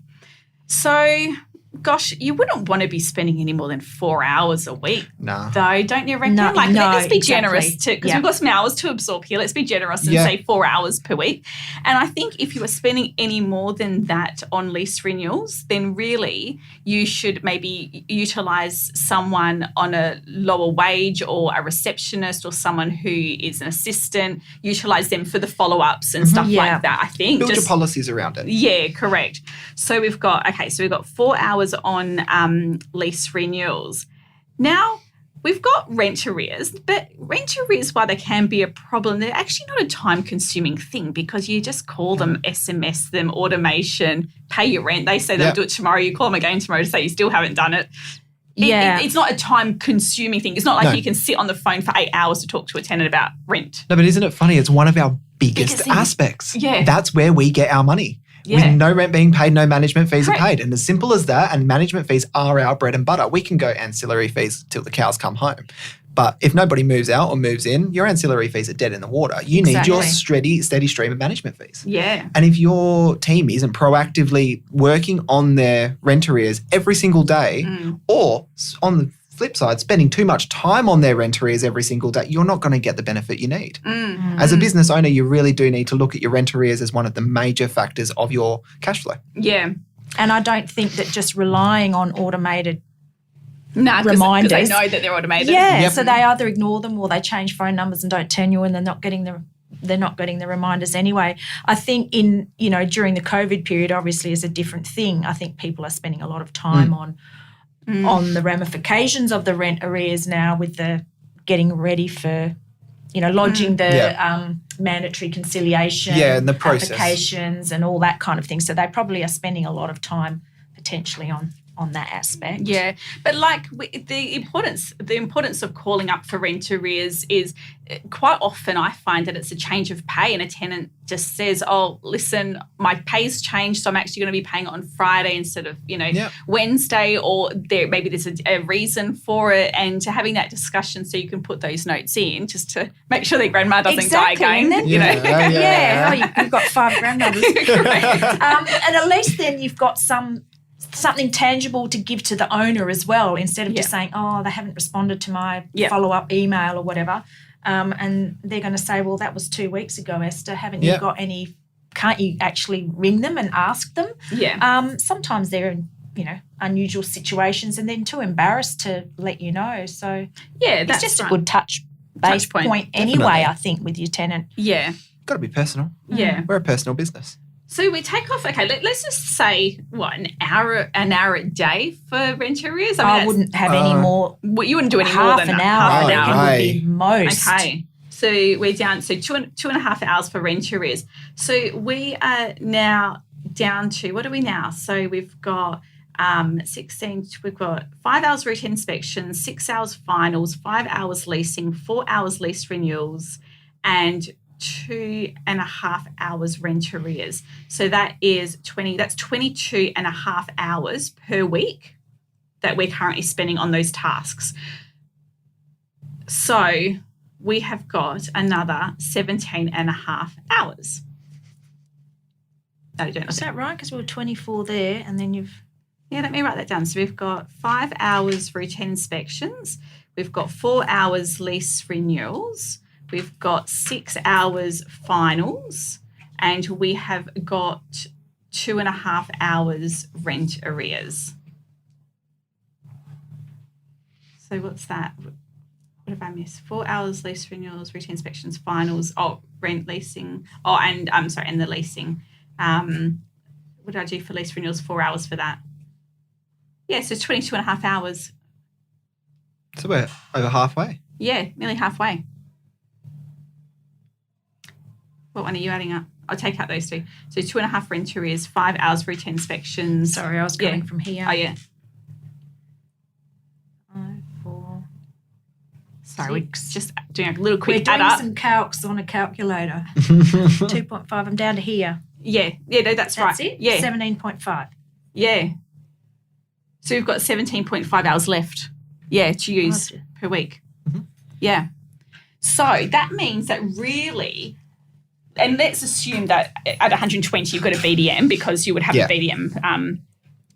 S1: So, gosh, you wouldn't want to be spending any more than 4 hours a week.
S4: No.
S1: Though, don't you reckon?
S3: No,
S1: let's be
S3: exactly.
S1: generous too, because we've got some hours to absorb here. Let's be generous and say 4 hours per week. And I think if you are spending any more than that on lease renewals, then really you should maybe utilise someone on a lower wage or a receptionist or someone who is an assistant, utilise them for the follow-ups and stuff like that, I think.
S4: Build your policies around it.
S1: Yeah, correct. So we've got 4 hours on lease renewals. Now, we've got rent arrears, but rent arrears, while they can be a problem, they're actually not a time-consuming thing because you just call them, SMS them, automation, pay your rent. They say they'll do it tomorrow. You call them again tomorrow to say you still haven't done it. It's not a time-consuming thing. It's not like you can sit on the phone for 8 hours to talk to a tenant about rent.
S4: No, but isn't it funny? It's one of our biggest aspects.
S1: Yeah.
S4: That's where we get our money.
S1: Yeah.
S4: With no rent being paid, no management fees are paid. And as simple as that, and management fees are our bread and butter. We can go ancillary fees till the cows come home. But if nobody moves out or moves in, your ancillary fees are dead in the water. You need your steady stream of management fees.
S1: Yeah.
S4: And if your team isn't proactively working on their rent arrears every single day, or on the flip side, spending too much time on their rent arrears every single day, you're not going to get the benefit you need. As a business owner, you really do need to look at your rent arrears as one of the major factors of your cash flow.
S1: Yeah.
S3: And I don't think that just relying on automated
S1: reminders. Because they know that they're automated.
S3: Yeah, so they either ignore them or they change phone numbers and don't turn you in. They're not getting the reminders anyway. I think during the COVID period, obviously, is a different thing. I think people are spending a lot of time on the ramifications of the rent arrears now with the getting ready for, lodging the mandatory conciliation
S4: and the process.
S3: Applications and all that kind of thing. So they probably are spending a lot of time potentially on that aspect.
S1: Yeah, but the importance of calling up for rent arrears is quite often I find that it's a change of pay and a tenant just says, oh, listen, my pay's changed, so I'm actually going to be paying it on Friday instead of, Wednesday, or maybe there's a reason for it, and to having that discussion so you can put those notes in just to make sure that grandma doesn't die again.
S3: And then, you've got 5 grandmothers. And at least then you've got something tangible to give to the owner as well, instead of just saying, oh, they haven't responded to my follow-up email or whatever. And they're going to say, well, that was 2 weeks ago, Esther. Haven't you got any, can't you actually ring them and ask them?
S1: Yeah.
S3: Sometimes they're in, unusual situations and then too embarrassed to let you know. So,
S1: that's
S3: it's just a good touch point anyway, I think, with your tenant.
S1: Yeah.
S4: Got to be personal.
S1: Yeah.
S4: We're a personal business.
S1: So we take off, let's just say, an hour a day for rent arrears?
S3: I wouldn't have any more.
S1: Well, you wouldn't do any more than
S3: half an hour.
S1: Half an hour.
S3: Would be most.
S1: Okay. So we're down, two and a half hours for rent arrears. So we are now down to, what are we now? So we've got 16, we've got 5 hours routine inspections, 6 hours finals, 5 hours leasing, 4 hours lease renewals, and 2.5 hours rent arrears. So that's 22.5 hours per week that we're currently spending on those tasks. So we have got another 17.5 hours. No, you don't.
S3: Is that right? Because we were 24 there and then you've...
S1: Yeah, let me write that down. So we've got 5 hours routine inspections. We've got 4 hours lease renewals. We've got 6 hours finals, and we have got 2.5 hours rent arrears. So what's that? what have I missed? 4 hours lease renewals, routine inspections, finals, rent leasing, and the leasing. What did I do for lease renewals? 4 hours for that. Yeah, so 22 and a half hours.
S4: So we're over halfway.
S1: Yeah, nearly halfway. What one are you adding up? I'll take out those two. So 2.5 for interiors, 5 hours for routine inspections.
S3: Sorry, I was coming from here.
S1: Oh, yeah.
S3: 5, 4,
S1: Sorry,
S3: 6.
S1: we're just doing a little
S3: We're
S1: quick
S3: doing
S1: add up.
S3: some calcs on a calculator. 2.5, I'm down to here.
S1: Yeah, no, that's right.
S3: That's it?
S1: Yeah.
S3: 17.5.
S1: Yeah. So we've got 17.5 hours left, to use per week.
S4: Mm-hmm.
S1: Yeah. So that means that really, and let's assume that at 120 you've got a BDM because you would have a BDM.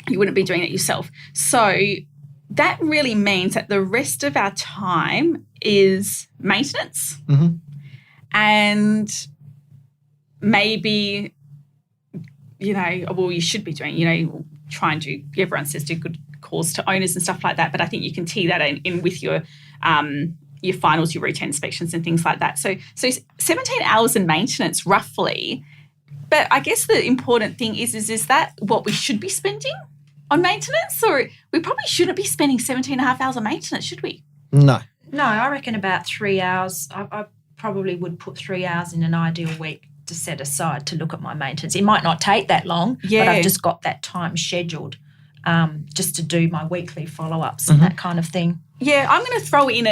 S1: You wouldn't be doing it yourself. So that really means that the rest of our time is maintenance.
S4: Mm-hmm.
S1: And maybe, you should be doing, try and do, everyone says do good calls to owners and stuff like that, but I think you can tee that in with your finals, your routine inspections and things like that. So 17 hours in maintenance roughly, but I guess the important thing is that what we should be spending on maintenance? Or we probably shouldn't be spending 17 and a half hours on maintenance, should we?
S4: No,
S3: I reckon about 3 hours. I probably would put 3 hours in an ideal week to set aside to look at my maintenance. It might not take that long, but I've just got that time scheduled just to do my weekly follow-ups and that kind of thing.
S1: Yeah, I'm going to throw in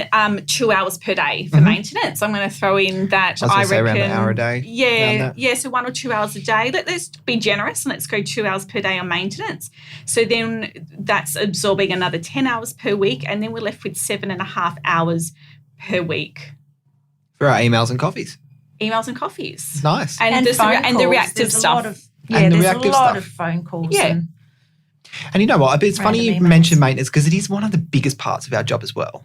S1: 2 hours per day for maintenance. I'm going to throw in that
S4: I reckon
S1: around
S4: an hour a day.
S1: Yeah, so 1 or 2 hours a day. Let's be generous and let's go 2 hours per day on maintenance. So then that's absorbing another 10 hours per week, and then we're left with 7.5 hours per week.
S4: For our emails and coffees.
S1: Emails and coffees.
S4: Nice.
S1: And the reactive stuff.
S3: There's a lot
S4: stuff.
S3: of phone calls.
S1: Yeah.
S4: And you know what? It's funny you
S3: Random emails.
S4: mention maintenance because it is one of the biggest parts of our job as well.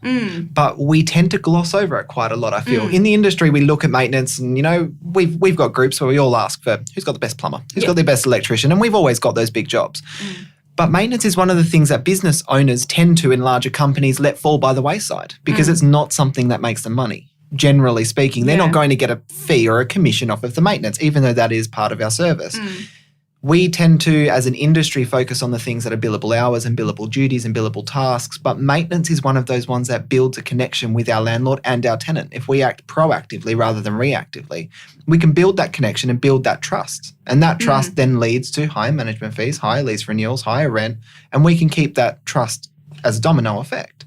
S4: But we tend to gloss over it quite a lot, I feel. In the industry, we look at maintenance and, we've got groups where we all ask for who's got the best plumber, who's got the best electrician, and we've always got those big jobs. But maintenance is one of the things that business owners tend to, in larger companies, let fall by the wayside because it's not something that makes them money. Generally speaking, they're not going to get a fee or a commission off of the maintenance, even though that is part of our service. We tend to, as an industry, focus on the things that are billable hours and billable duties and billable tasks, but maintenance is one of those ones that builds a connection with our landlord and our tenant. If we act proactively rather than reactively, we can build that connection and build that trust. And that trust then leads to higher management fees, higher lease renewals, higher rent, and we can keep that trust as a domino effect.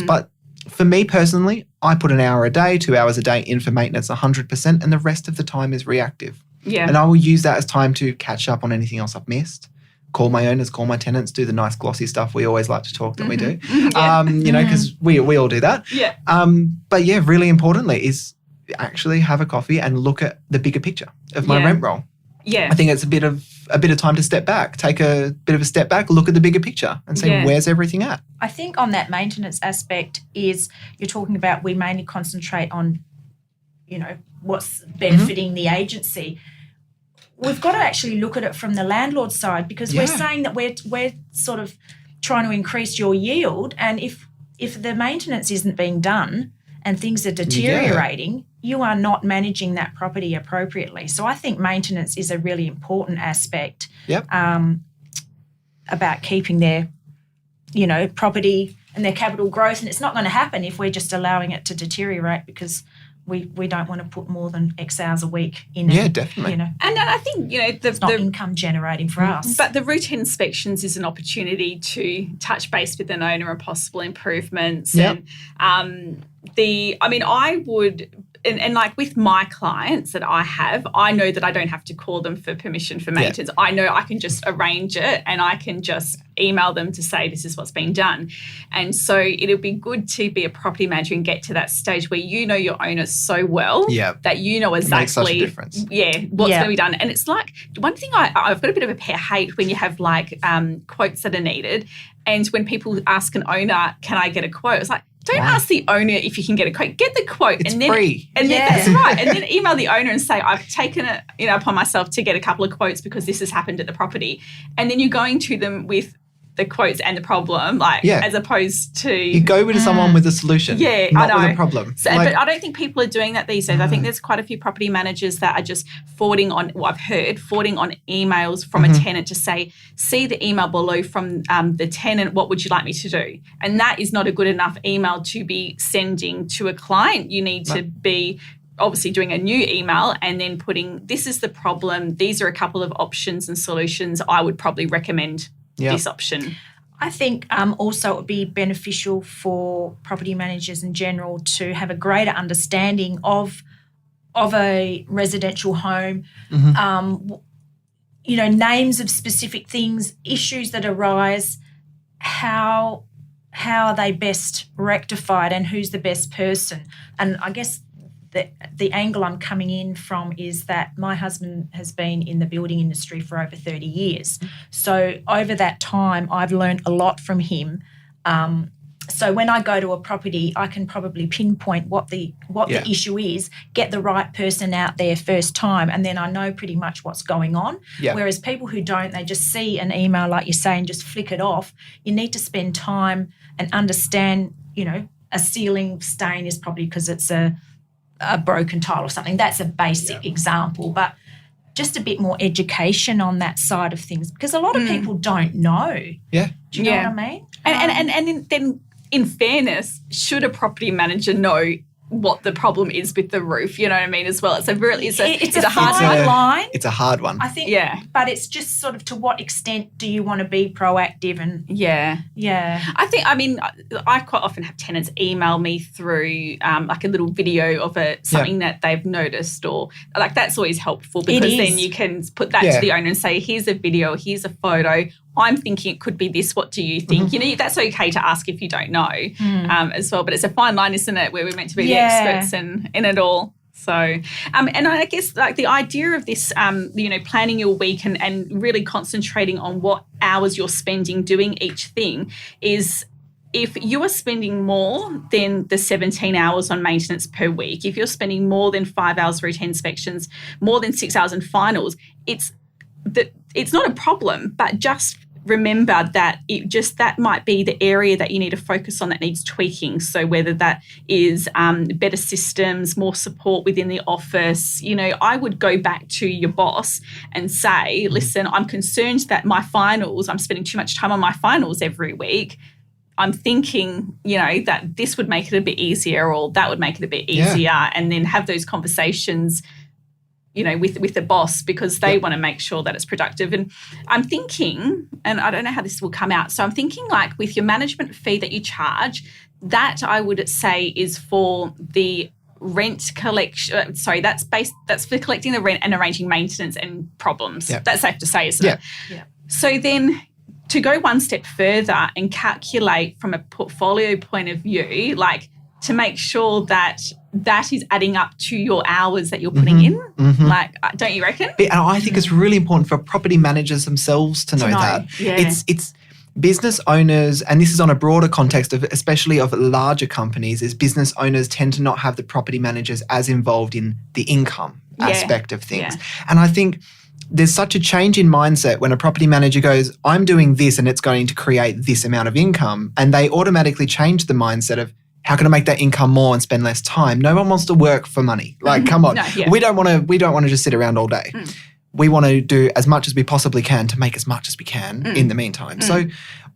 S4: But for me personally, I put an hour a day, 2 hours a day in for maintenance 100%, and the rest of the time is reactive.
S1: Yeah.
S4: And I will use that as time to catch up on anything else I've missed. Call my owners, call my tenants, do the nice glossy stuff we always like to talk that we do. Because we all do that.
S1: Yeah.
S4: But yeah, really importantly is actually have a coffee and look at the bigger picture of my rent roll.
S1: Yeah.
S4: I think it's a bit of time to step back, take a bit of a step back, look at the bigger picture and see where's everything at.
S3: I think on that maintenance aspect is you're talking about we mainly concentrate on, what's benefiting the agency. We've got to actually look at it from the landlord side because we're saying that we're sort of trying to increase your yield, and if the maintenance isn't being done and things are deteriorating, you are not managing that property appropriately. So I think maintenance is a really important aspect about keeping their, property and their capital growth, and it's not going to happen if we're just allowing it to deteriorate because we don't want to put more than X hours a week in it.
S4: Yeah, definitely.
S1: And I think,
S3: it's not income generating for us.
S1: But the routine inspections is an opportunity to touch base with an owner on possible improvements.
S4: Yep.
S1: And I would, and like with my clients that I have, I know that I don't have to call them for permission for maintenance. I know I can just arrange it and I can just email them to say this is what's being done. And so it'll be good to be a property manager and get to that stage where you know your owner so well that you know exactly
S4: makes such a difference.
S1: What's going to be done. And it's like one thing I've got a bit of a hate when you have like quotes that are needed, and when people ask an owner, can I get a quote? It's like, don't ask the owner if you can get a quote. Get the quote.
S4: It's
S1: and then,
S4: free.
S1: And then that's right. And then email the owner and say, I've taken it upon myself to get a couple of quotes because this has happened at the property. And then you're going to them with the quotes and the problem, as opposed to
S4: you go with someone with a solution, not
S1: I know.
S4: with a problem.
S1: So, but I don't think people are doing that these days. I think there's quite a few property managers that are just forwarding on emails from a tenant to say, see the email below from the tenant, what would you like me to do? And that is not a good enough email to be sending to a client. You need to be obviously doing a new email and then putting, this is the problem, these are a couple of options and solutions. I would probably recommend this option.
S3: I think also it would be beneficial for property managers in general to have a greater understanding of a residential home, names of specific things, issues that arise, how are they best rectified and who's the best person. And I guess the angle I'm coming in from is that my husband has been in the building industry for over 30 years. So over that time, I've learned a lot from him. So when I go to a property, I can probably pinpoint what the issue is, get the right person out there first time, and then I know pretty much what's going on. Yeah. Whereas people who don't, they just see an email, like you say, and just flick it off. You need to spend time and understand, a ceiling stain is probably because it's a broken tile or something. That's a basic example, but just a bit more education on that side of things, because a lot of people don't know.
S4: Yeah.
S3: Do you know what I mean?
S1: And then in fairness, should a property manager know what the problem is with the roof? You know what I mean, as well. It's a hard line.
S4: It's a hard one.
S3: I think. Yeah. But it's just sort of to what extent do you want to be proactive and I quite often have tenants email me through like a little video of something that they've noticed, or like that's always helpful, because then you can put that to the owner and say, here's a video, here's a photo. I'm thinking it could be this. What do you think? That's okay to ask if you don't know as well. But it's a fine line, isn't it, where we're meant to be the experts in it all. So, and I guess like the idea of this, planning your week and really concentrating on what hours you're spending doing each thing is, if you are spending more than the 17 hours on maintenance per week, if you're spending more than 5 hours routine inspections, more than 6 hours in finals, it's not a problem, but just remember that that might be the area that you need to focus on that needs tweaking. So whether that is better systems, more support within the office, I would go back to your boss and say, listen, I'm concerned that my finals, I'm spending too much time on my finals every week. I'm thinking, that this would make it a bit easier, or that would make it a bit easier, and then have those conversations with the boss, because they want to make sure that it's productive. And I'm thinking, and I don't know how this will come out, so I'm thinking like with your management fee that you charge, that I would say is for the rent collection. That's for collecting the rent and arranging maintenance and problems. Yep. That's safe to say, isn't it? Yeah. So then to go one step further and calculate from a portfolio point of view, like to make sure that is adding up to your hours that you're putting in. Like, don't you reckon?
S4: And I think it's really important for property managers themselves to know that. Yeah. It's business owners, and this is on a broader context of, especially of larger companies, is business owners tend to not have the property managers as involved in the income aspect of things. Yeah. And I think there's such a change in mindset when a property manager goes, I'm doing this and it's going to create this amount of income, and they automatically change the mindset of, how can I make that income more and spend less time? No one wants to work for money. Like, come on. We don't want to just sit around all day. We want to do as much as we possibly can to make as much as we can in the meantime. So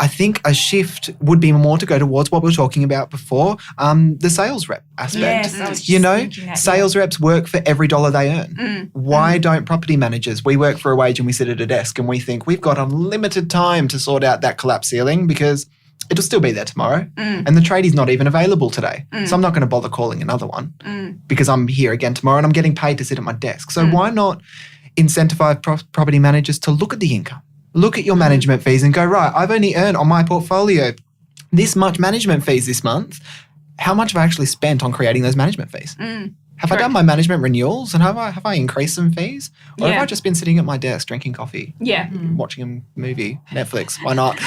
S4: I think a shift would be more to go towards what we were talking about before, the sales rep aspect. Yes, sales reps work for every dollar they earn. Why don't property managers? We work for a wage and we sit at a desk and we think we've got unlimited time to sort out that collapsed ceiling because it'll still be there tomorrow. And the tradie's not even available today. So I'm not going to bother calling another one because I'm here again tomorrow and I'm getting paid to sit at my desk. So why not incentivize property managers to look at the income, look at your management fees and go, right, I've only earned on my portfolio this much management fees this month. How much have I actually spent on creating those management fees? Have I done my management renewals and have I increased some fees? Or have
S1: Yeah.
S4: I just been sitting at my desk drinking coffee,
S1: Yeah.
S4: watching a movie, Netflix? Why not?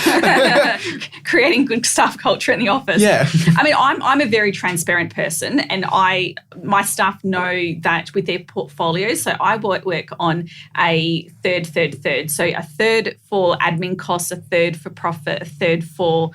S1: Creating good staff culture in the office.
S4: Yeah.
S1: I mean, I'm a very transparent person, and my staff know that with their portfolios. So I work on a third. So a third for admin costs, a third for profit, a third for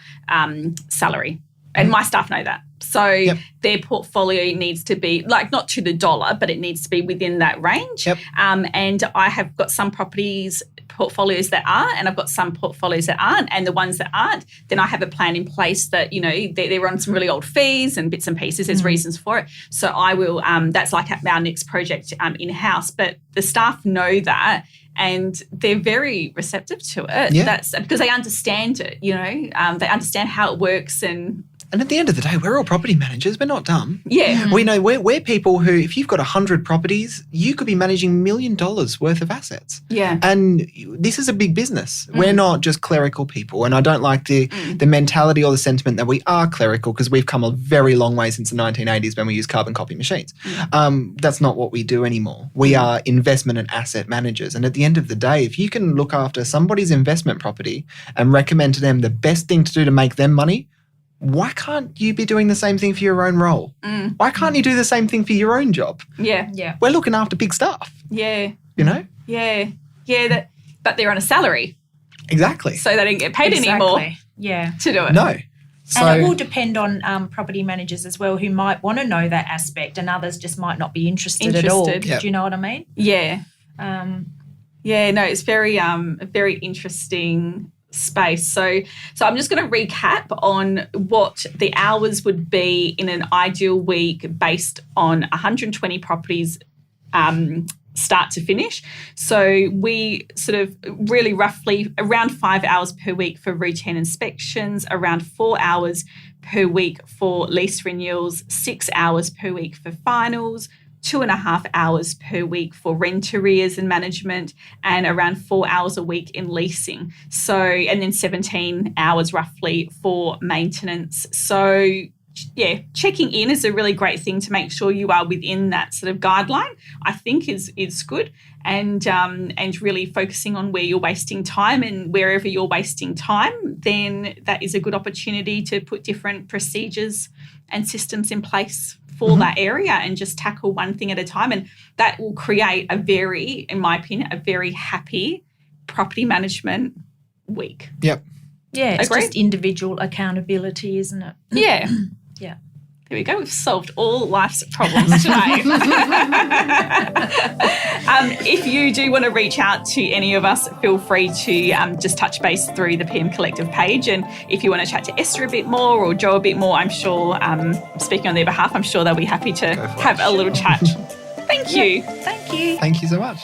S1: salary. And my staff know that. So their portfolio needs to be like not to the dollar, but it needs to be within that range.
S4: Yep.
S1: And I have got some portfolios that are, and I've got some portfolios that aren't. And the ones that aren't, then I have a plan in place that, they're on some really old fees and bits and pieces. There's reasons for it. So I will, that's like our next project in-house. But the staff know that. And they're very receptive to it.
S4: Yeah.
S1: That's because they understand it, they understand how it works.
S4: And at the end of the day, we're all property managers. We're not dumb.
S1: Yeah.
S4: We know we're people who, if you've got 100 properties, you could be managing $1 million worth of assets.
S1: Yeah.
S4: And this is a big business. We're not just clerical people. And I don't like the mentality or the sentiment that we are clerical, because we've come a very long way since the 1980s when we used carbon copy machines. That's not what we do anymore. We are investment and asset managers. And at the end of the day, if you can look after somebody's investment property and recommend to them the best thing to do to make them money, why can't you be doing the same thing for your own role? Why can't you do the same thing for your own job?
S1: Yeah.
S3: Yeah.
S4: We're looking after big stuff.
S1: Yeah.
S4: Yeah.
S1: Yeah. But they're on a salary,
S4: Exactly.
S1: so they don't get paid anymore
S3: Yeah.
S1: to do it.
S4: No. So,
S3: And it will depend on property managers as well, who might want to know that aspect, and others just might not be interested at all.
S1: Interested.
S4: Yep.
S3: Do you know what I mean?
S1: Yeah.
S3: Um,
S1: Yeah. No, it's very a very interesting space. So I'm just going to recap on what the hours would be in an ideal week based on 120 properties start to finish. So we sort of really roughly around 5 hours per week for routine inspections, around 4 hours per week for lease renewals, 6 hours per week for finals, 2.5 hours per week for rent arrears and management, and around 4 hours a week in leasing. So, and then 17 hours roughly for maintenance. So, yeah, checking in is a really great thing to make sure you are within that sort of guideline, I think is good. And really focusing on where you're wasting time, and wherever you're wasting time, then that is a good opportunity to put different procedures and systems in place for that area and just tackle one thing at a time. And that will create in my opinion, a very happy property management week.
S4: Yep.
S3: yeah, it's
S1: Agreed.
S3: just individual accountability, isn't it?
S1: Yeah.
S3: Yeah.
S1: There we go. We've solved all life's problems today. If you do want to reach out to any of us, feel free to just touch base through the PM Collective page. And if you want to chat to Esther a bit more or Joe a bit more, I'm sure, speaking on their behalf, I'm sure they'll be happy to have a little chat. Thank you.
S3: Thank you.
S4: Thank you so much.